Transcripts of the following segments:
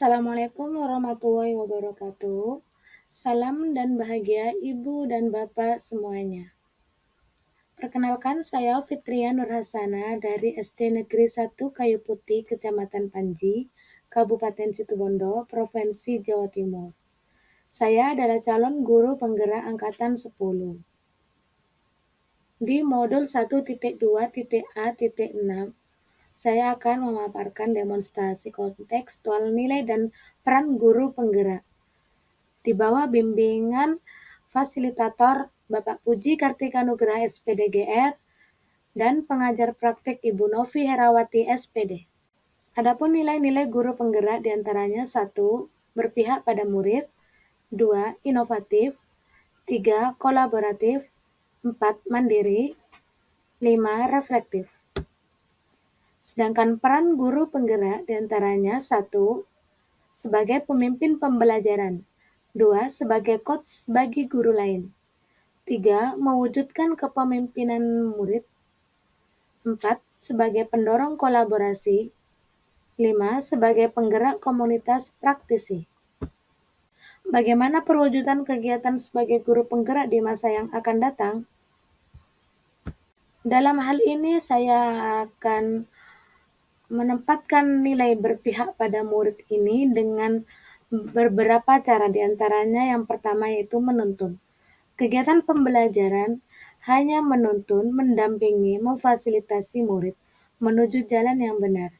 Assalamualaikum warahmatullahi wabarakatuh. Salam dan bahagia Ibu dan Bapak semuanya. Perkenalkan, saya Fitria Nurhasana dari SD Negeri 1 Kayu Putih, Kecamatan Panji, Kabupaten Situbondo, Provinsi Jawa Timur. Saya adalah calon guru penggerak angkatan 10. Di modul 1.2.A.6, saya akan memaparkan demonstrasi kontekstual nilai dan peran guru penggerak di bawah bimbingan fasilitator Bapak Puji Kartika Nugraha SPDGR dan pengajar praktik Ibu Novi Herawati SPD. Adapun nilai-nilai guru penggerak diantaranya 1. Berpihak pada murid, 2. Inovatif, 3. Kolaboratif, 4. Mandiri, 5. Reflektif. Sedangkan peran guru penggerak diantaranya 1. Sebagai pemimpin pembelajaran, 2. Sebagai coach bagi guru lain, 3. Mewujudkan kepemimpinan murid, 4. Sebagai pendorong kolaborasi, 5. Sebagai penggerak komunitas praktisi. Bagaimana perwujudan kegiatan sebagai guru penggerak di masa yang akan datang? Dalam hal ini saya akan menempatkan nilai berpihak pada murid ini dengan beberapa cara, diantaranya yang pertama yaitu menuntun. Kegiatan pembelajaran hanya menuntun, mendampingi, memfasilitasi murid menuju jalan yang benar.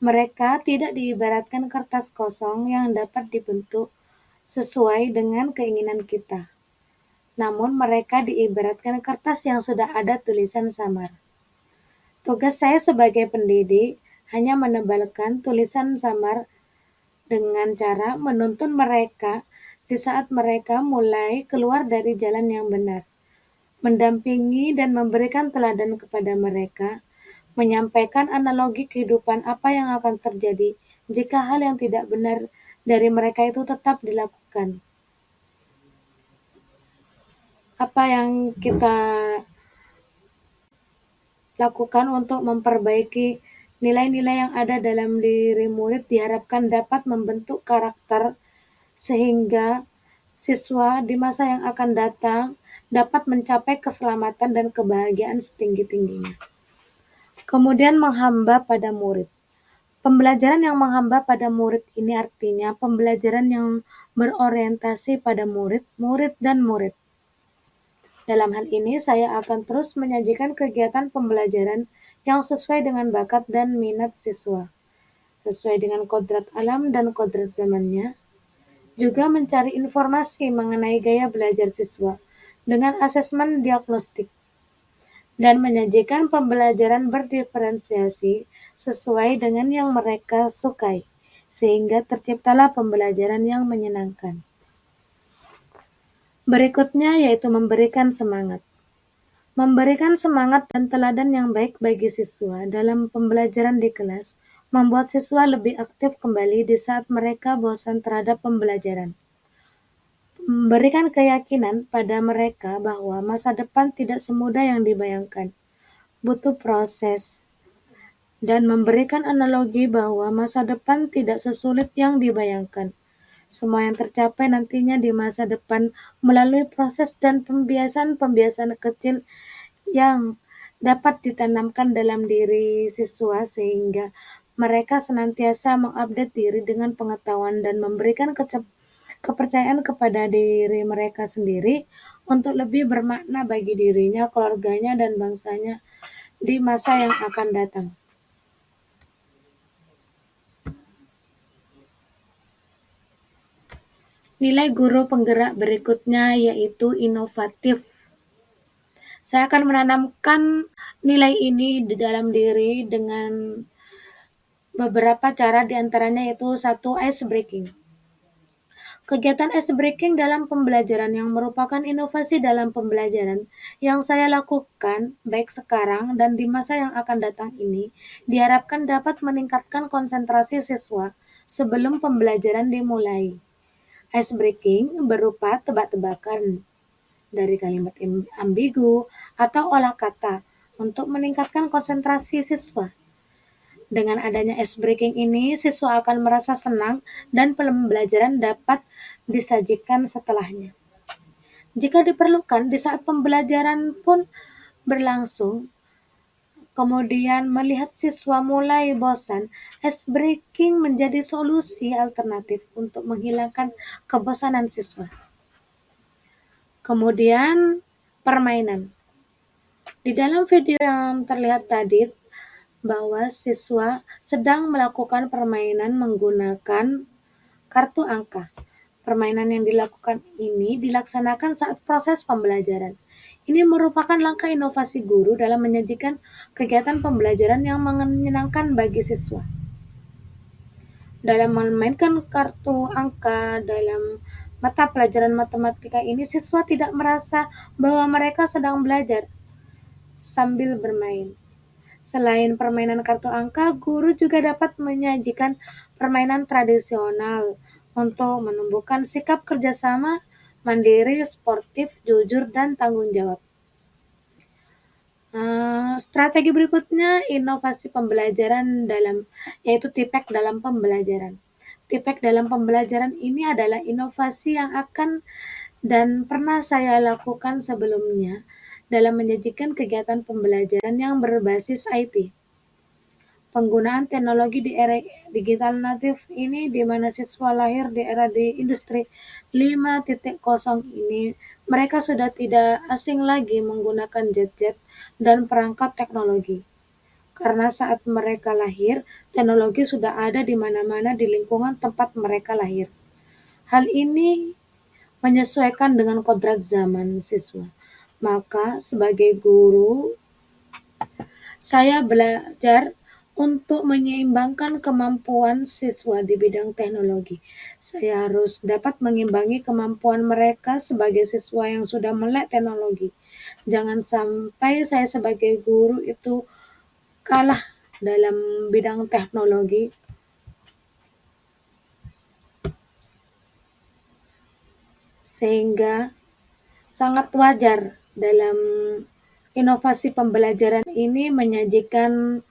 Mereka tidak diibaratkan kertas kosong yang dapat dibentuk sesuai dengan keinginan kita. Namun mereka diibaratkan kertas yang sudah ada tulisan samar. Tugas saya sebagai pendidik hanya menebalkan tulisan samar dengan cara menuntun mereka di saat mereka mulai keluar dari jalan yang benar, mendampingi dan memberikan teladan kepada mereka, menyampaikan analogi kehidupan apa yang akan terjadi jika hal yang tidak benar dari mereka itu tetap dilakukan. Apa yang kita lakukan untuk memperbaiki nilai-nilai yang ada dalam diri murid diharapkan dapat membentuk karakter sehingga siswa di masa yang akan datang dapat mencapai keselamatan dan kebahagiaan setinggi-tingginya. Kemudian menghamba pada murid. Pembelajaran yang menghamba pada murid ini artinya pembelajaran yang berorientasi pada murid dan murid. Dalam hal ini, saya akan terus menyajikan kegiatan pembelajaran yang sesuai dengan bakat dan minat siswa, sesuai dengan kodrat alam dan kodrat zamannya, juga mencari informasi mengenai gaya belajar siswa dengan asesmen diagnostik, dan menyajikan pembelajaran berdiferensiasi sesuai dengan yang mereka sukai, sehingga terciptalah pembelajaran yang menyenangkan. Berikutnya yaitu memberikan semangat. Memberikan semangat dan teladan yang baik bagi siswa dalam pembelajaran di kelas membuat siswa lebih aktif kembali di saat mereka bosan terhadap pembelajaran. Memberikan keyakinan pada mereka bahwa masa depan tidak semudah yang dibayangkan, butuh proses, dan memberikan analogi bahwa masa depan tidak sesulit yang dibayangkan. Semua yang tercapai nantinya di masa depan melalui proses dan pembiasaan kecil yang dapat ditanamkan dalam diri siswa sehingga mereka senantiasa mengupdate diri dengan pengetahuan dan memberikan kepercayaan kepada diri mereka sendiri untuk lebih bermakna bagi dirinya, keluarganya, dan bangsanya di masa yang akan datang. Nilai guru penggerak berikutnya yaitu inovatif. Saya akan menanamkan nilai ini di dalam diri dengan beberapa cara, diantaranya yaitu 1. Ice breaking. Kegiatan ice breaking dalam pembelajaran yang merupakan inovasi dalam pembelajaran yang saya lakukan baik sekarang dan di masa yang akan datang ini diharapkan dapat meningkatkan konsentrasi siswa sebelum pembelajaran dimulai. Ice breaking berupa tebak-tebakan dari kalimat ambigu atau olah kata untuk meningkatkan konsentrasi siswa. Dengan adanya ice breaking ini, siswa akan merasa senang dan pembelajaran dapat disajikan setelahnya. Jika diperlukan, di saat pembelajaran pun berlangsung, kemudian melihat siswa mulai bosan, ice breaking menjadi solusi alternatif untuk menghilangkan kebosanan siswa. Kemudian permainan. Di dalam video yang terlihat tadi bahwa siswa sedang melakukan permainan menggunakan kartu angka. Permainan yang dilakukan ini dilaksanakan saat proses pembelajaran. Ini merupakan langkah inovasi guru dalam menyajikan kegiatan pembelajaran yang menyenangkan bagi siswa. Dalam memainkan kartu angka dalam mata pelajaran matematika ini, siswa tidak merasa bahwa mereka sedang belajar sambil bermain. Selain permainan kartu angka, guru juga dapat menyajikan permainan tradisional untuk menumbuhkan sikap kerjasama, mandiri, sportif, jujur, dan tanggung jawab. Strategi berikutnya inovasi pembelajaran yaitu TIPEK dalam pembelajaran. TIPEK dalam pembelajaran ini adalah inovasi yang akan dan pernah saya lakukan sebelumnya dalam menyajikan kegiatan pembelajaran yang berbasis IT. Penggunaan teknologi di era digital natif ini di mana siswa lahir di era di industri 5.0 ini, mereka sudah tidak asing lagi menggunakan gadget dan perangkat teknologi. Karena saat mereka lahir, teknologi sudah ada di mana-mana di lingkungan tempat mereka lahir. Hal ini menyesuaikan dengan kodrat zaman siswa. Maka sebagai guru, saya belajar untuk menyeimbangkan kemampuan siswa di bidang teknologi. Saya harus dapat mengimbangi kemampuan mereka sebagai siswa yang sudah melek teknologi. Jangan sampai saya sebagai guru itu kalah dalam bidang teknologi, sehingga sangat wajar dalam inovasi pembelajaran ini menyajikan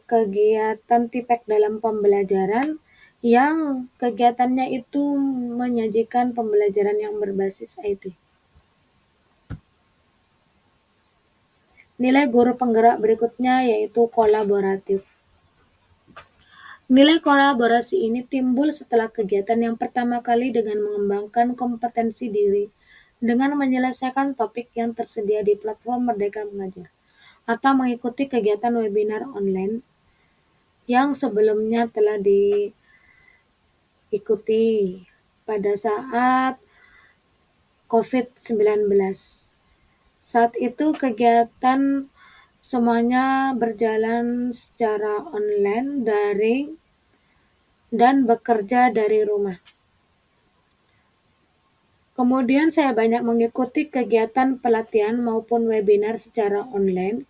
kegiatan TIPEK dalam pembelajaran yang kegiatannya itu menyajikan pembelajaran yang berbasis IT. Nilai guru penggerak berikutnya yaitu kolaboratif. Nilai kolaborasi ini timbul setelah kegiatan yang pertama kali dengan mengembangkan kompetensi diri dengan menyelesaikan topik yang tersedia di platform Merdeka Mengajar atau mengikuti kegiatan webinar online yang sebelumnya telah diikuti pada saat COVID-19. Saat itu kegiatan semuanya berjalan secara online, daring, dan bekerja dari rumah. Kemudian saya banyak mengikuti kegiatan pelatihan maupun webinar secara online,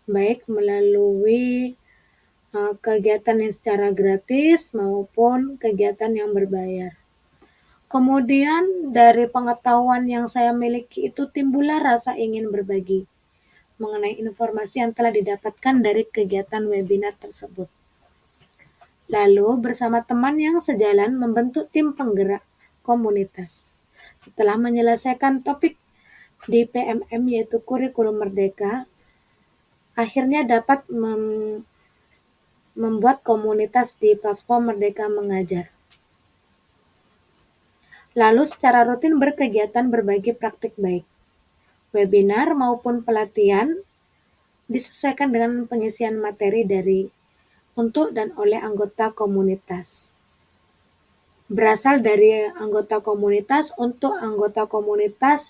baik melalui kegiatan yang secara gratis maupun kegiatan yang berbayar. Kemudian dari pengetahuan yang saya miliki itu timbullah rasa ingin berbagi mengenai informasi yang telah didapatkan dari kegiatan webinar tersebut. Lalu bersama teman yang sejalan membentuk tim penggerak komunitas. Setelah menyelesaikan topik di PMM yaitu kurikulum merdeka, akhirnya dapat membuat komunitas di platform Merdeka Mengajar. Lalu secara rutin berkegiatan berbagi praktik baik. Webinar maupun pelatihan disesuaikan dengan pengisian materi untuk dan oleh anggota komunitas. Berasal dari anggota komunitas untuk anggota komunitas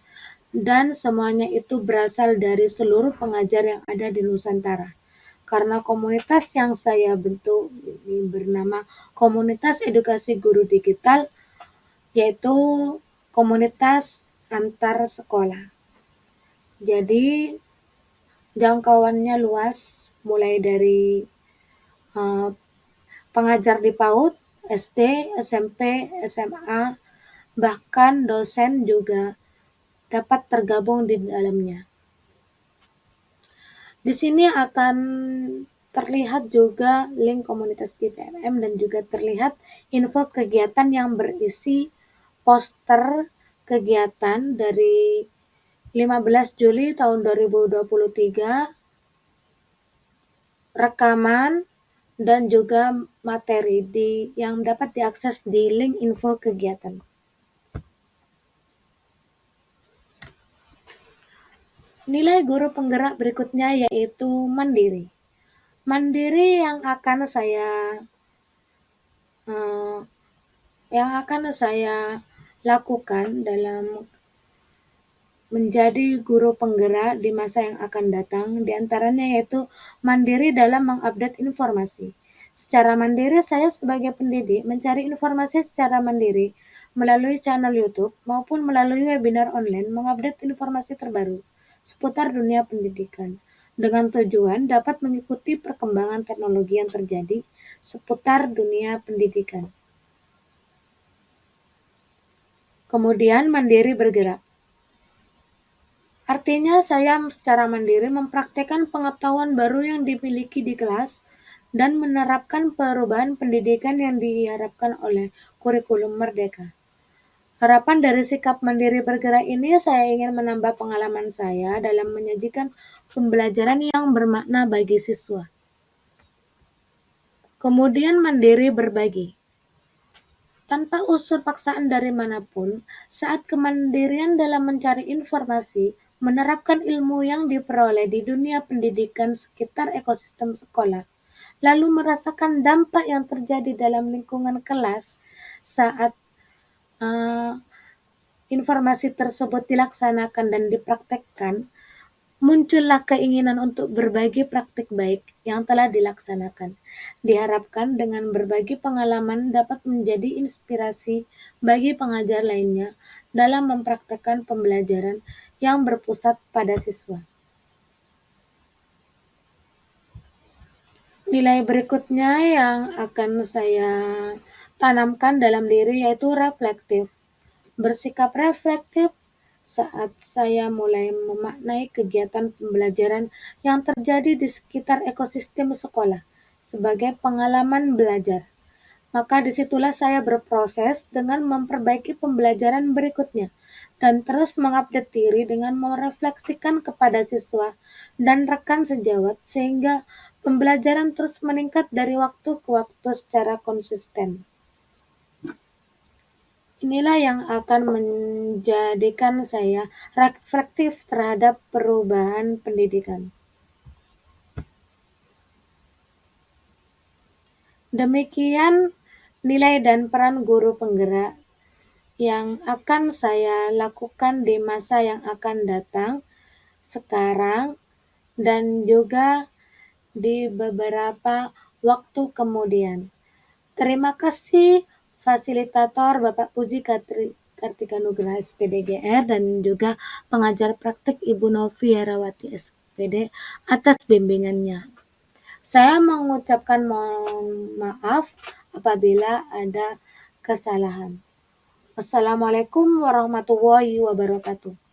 dan semuanya itu berasal dari seluruh pengajar yang ada di Nusantara. Karena komunitas yang saya bentuk ini bernama Komunitas Edukasi Guru Digital, yaitu komunitas antar sekolah. Jadi jangkauannya luas, mulai dari pengajar di PAUD, SD, SMP, SMA, bahkan dosen juga dapat tergabung di dalamnya. Di sini akan terlihat juga link komunitas di PMM dan juga terlihat info kegiatan yang berisi poster kegiatan dari 15 Juli tahun 2023, rekaman, dan juga materi yang dapat diakses di link info kegiatan. Nilai guru penggerak berikutnya yaitu mandiri. Mandiri eh, yang akan saya lakukan dalam menjadi guru penggerak di masa yang akan datang, diantaranya yaitu mandiri dalam mengupdate informasi. Secara mandiri, saya sebagai pendidik mencari informasi secara mandiri melalui channel YouTube maupun melalui webinar online mengupdate informasi terbaru seputar dunia pendidikan, dengan tujuan dapat mengikuti perkembangan teknologi yang terjadi seputar dunia pendidikan. Kemudian mandiri bergerak. Artinya saya secara mandiri mempraktikkan pengetahuan baru yang dimiliki di kelas dan menerapkan perubahan pendidikan yang diharapkan oleh kurikulum Merdeka. Harapan dari sikap mandiri bergerak ini, saya ingin menambah pengalaman saya dalam menyajikan pembelajaran yang bermakna bagi siswa. Kemudian mandiri berbagi. Tanpa unsur paksaan dari manapun, saat kemandirian dalam mencari informasi, menerapkan ilmu yang diperoleh di dunia pendidikan sekitar ekosistem sekolah, lalu merasakan dampak yang terjadi dalam lingkungan kelas saat uh, informasi tersebut dilaksanakan dan dipraktekkan, muncullah keinginan untuk berbagi praktik baik yang telah dilaksanakan. Diharapkan dengan berbagi pengalaman dapat menjadi inspirasi bagi pengajar lainnya dalam mempraktekkan pembelajaran yang berpusat pada siswa. Nilai berikutnya yang akan saya tanamkan dalam diri yaitu reflektif. Bersikap reflektif saat saya mulai memaknai kegiatan pembelajaran yang terjadi di sekitar ekosistem sekolah sebagai pengalaman belajar. Maka disitulah saya berproses dengan memperbaiki pembelajaran berikutnya dan terus mengupdate diri dengan merefleksikan kepada siswa dan rekan sejawat sehingga pembelajaran terus meningkat dari waktu ke waktu secara konsisten. Inilah yang akan menjadikan saya reflektif terhadap perubahan pendidikan. Demikian nilai dan peran guru penggerak yang akan saya lakukan di masa yang akan datang, sekarang, dan juga di beberapa waktu kemudian. Terima kasih fasilitator Bapak Puji Kartika Nugraha SPDGR dan juga pengajar praktik Ibu Novi Herawati SPD atas bimbingannya. Saya mengucapkan mohon maaf apabila ada kesalahan. Wassalamualaikum warahmatullahi wabarakatuh.